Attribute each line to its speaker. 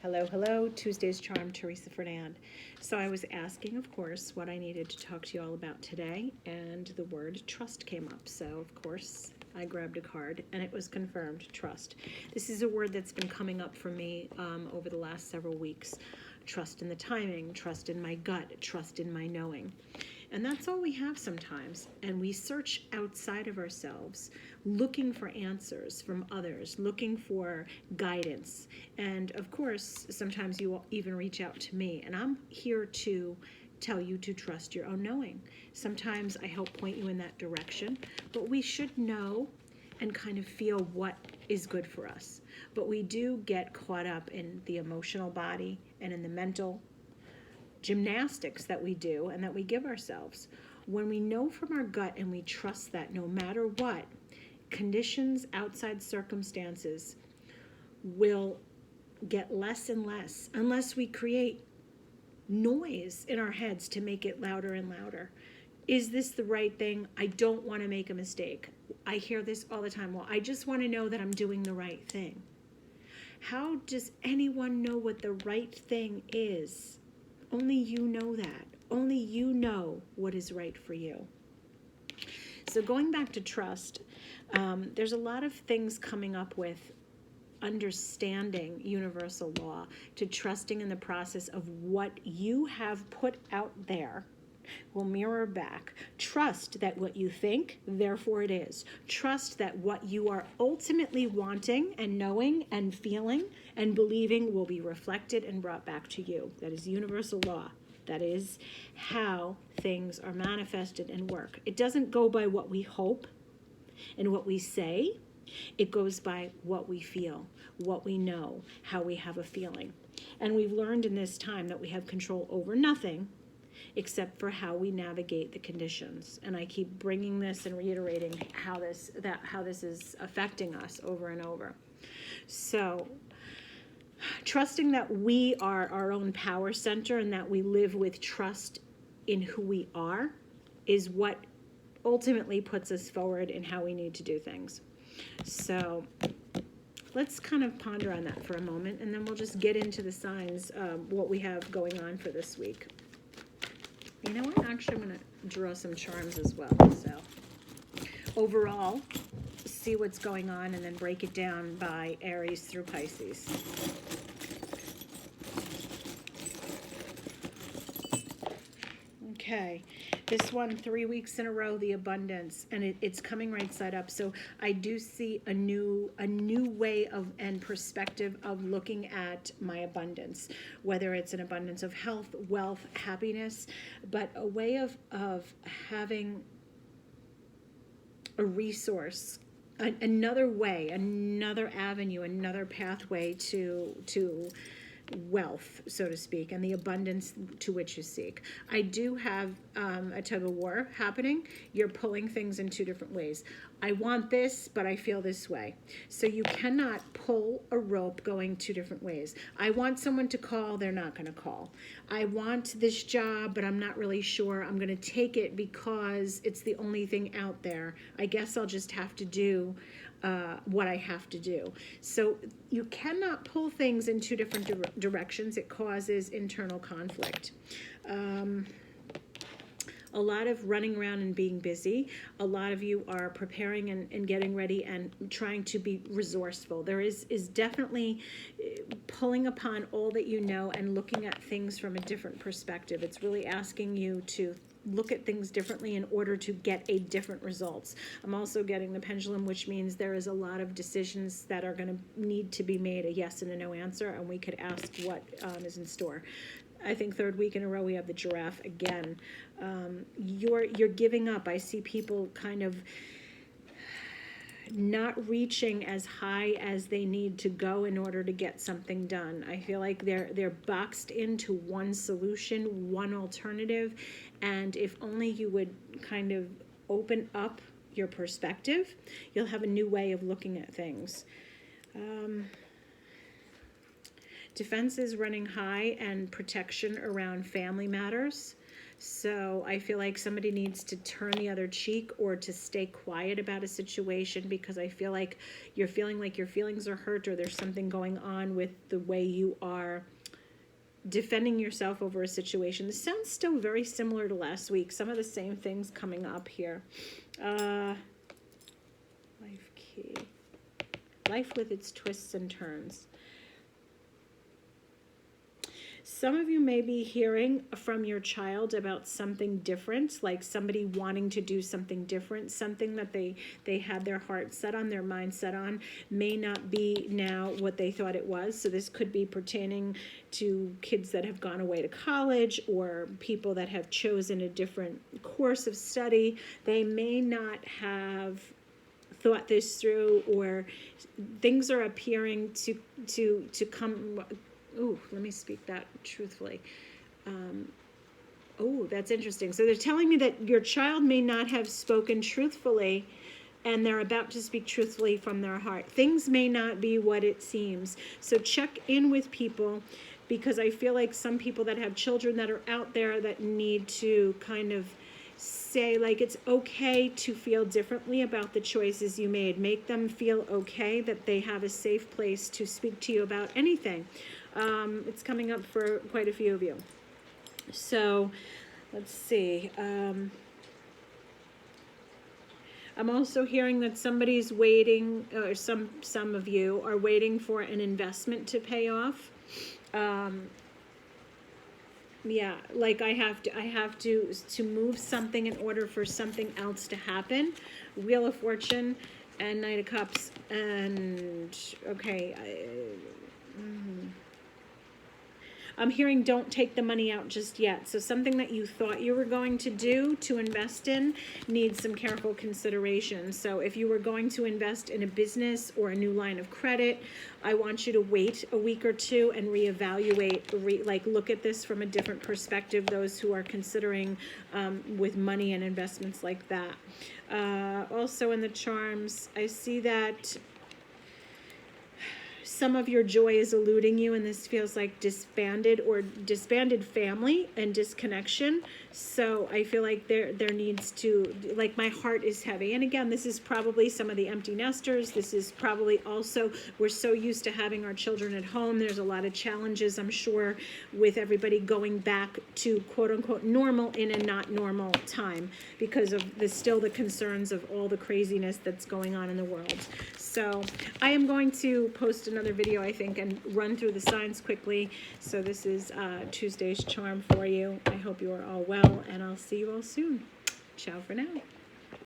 Speaker 1: Hello, hello, Tuesday's Charm, Therèsa Fernand. So I was asking, of course, what I needed to talk to you all about today, and the word trust came up. So, of course, I grabbed a card, and it was confirmed, trust. This is a word that's been coming up for me over the last several weeks. Trust in the timing, trust in my gut, trust in my knowing. And that's all we have sometimes. And we search outside of ourselves, looking for answers from others, looking for guidance. And of course, sometimes you will even reach out to me. And I'm here to tell you to trust your own knowing. Sometimes I help point you in that direction, but we should know and kind of feel what is good for us. But we do get caught up in the emotional body and in the mental gymnastics that we do and that we give ourselves. When we know from our gut and we trust that no matter what, conditions, outside circumstances will get less and less unless we create noise in our heads to make it louder and louder. Is this the right thing? I don't want to make a mistake. I hear this all the time. Well, I just want to know that I'm doing the right thing. How does anyone know what the right thing is? Only you know that. Only you know what is right for you. So going back to trust, there's a lot of things coming up with understanding universal law, to trusting in the process of what you have put out there will mirror back. Trust that what you think, therefore it is. Trust that what you are ultimately wanting and knowing and feeling and believing will be reflected and brought back to you. That is universal law. That is how things are manifested and work. It doesn't go by what we hope and what we say. It goes by what we feel, what we know, how we have a feeling. And we've learned in this time that we have control over nothing except for how we navigate the conditions. And I keep bringing this and reiterating how this is affecting us over and over. So, trusting that we are our own power center and that we live with trust in who we are is what ultimately puts us forward in how we need to do things. So let's kind of ponder on that for a moment, and then we'll just get into the signs, what we have going on for this week. You know what? Actually, I'm going to draw some charms as well. So overall, see what's going on and then break it down by Aries through Pisces. Okay, this one, 3 weeks in a row, the abundance, and it's coming right side up. So I do see a new way of and perspective of looking at my abundance, whether it's an abundance of health, wealth, happiness, but a way of having a resource, another way, another avenue, another pathway to wealth, so to speak, and the abundance to which you seek. I do have a tug of war happening. You're pulling things in two different ways. I want this, but I feel this way. So you cannot pull a rope going two different ways. I want someone to call, they're not going to call. I want this job, but I'm not really sure I'm going to take it because it's the only thing out there. I guess I'll just have to do what I have to do. So you cannot pull things in two different directions. It causes internal conflict. A lot of running around and being busy. A lot of you are preparing and getting ready and trying to be resourceful. There is definitely pulling upon all that you know and looking at things from a different perspective. It's really asking you to look at things differently in order to get a different results. I'm also getting the pendulum, which means there is a lot of decisions that are going to need to be made, a yes and a no answer, and we could ask what is in store. I think 3rd week in a row we have the Giraffe again. You're giving up. I see people kind of not reaching as high as they need to go in order to get something done. I feel like they're boxed into one solution, one alternative, and if only you would kind of open up your perspective, you'll have a new way of looking at things. Defense is running high and protection around family matters. So I feel like somebody needs to turn the other cheek or to stay quiet about a situation, because I feel like you're feeling like your feelings are hurt, or there's something going on with the way you are defending yourself over a situation. This sounds still very similar to last week. Some of the same things coming up here. Life key. Life with its twists and turns. Some of you may be hearing from your child about something different, like somebody wanting to do something different, something that they had their heart set on, their mind set on, may not be now what they thought it was. So this could be pertaining to kids that have gone away to college, or people that have chosen a different course of study. They may not have thought this through, or things are appearing to come. Ooh, let me speak that truthfully. Oh, that's interesting. So they're telling me that your child may not have spoken truthfully, and they're about to speak truthfully from their heart. Things may not be what it seems. So check in with people, because I feel like some people that have children that are out there that need to kind of say, like, it's okay to feel differently about the choices you made. Make them feel okay that they have a safe place to speak to you about anything. It's coming up for quite a few of you. So let's see. I'm also hearing that somebody's waiting, or some of you are waiting for an investment to pay off. Yeah, like I have to move something in order for something else to happen. Wheel of Fortune and Knight of Cups, and okay. I'm hearing don't take the money out just yet. So something that you thought you were going to do to invest in needs some careful consideration. So if you were going to invest in a business or a new line of credit, I want you to wait a week or two and reevaluate, like look at this from a different perspective, those who are considering with money and investments like that. Also in the charms, I see that some of your joy is eluding you, and this feels like disbanded family and disconnection. So I feel like there needs to, like, my heart is heavy. And again, this is probably some of the empty nesters. This is probably also, we're so used to having our children at home. There's a lot of challenges, I'm sure, with everybody going back to quote unquote normal in a not normal time, because of still the concerns of all the craziness that's going on in the world. So I am going to post another video, I think, and run through the signs quickly. So this is Tuesday's charm for you. I hope you are all well, and I'll see you all soon. Ciao for now.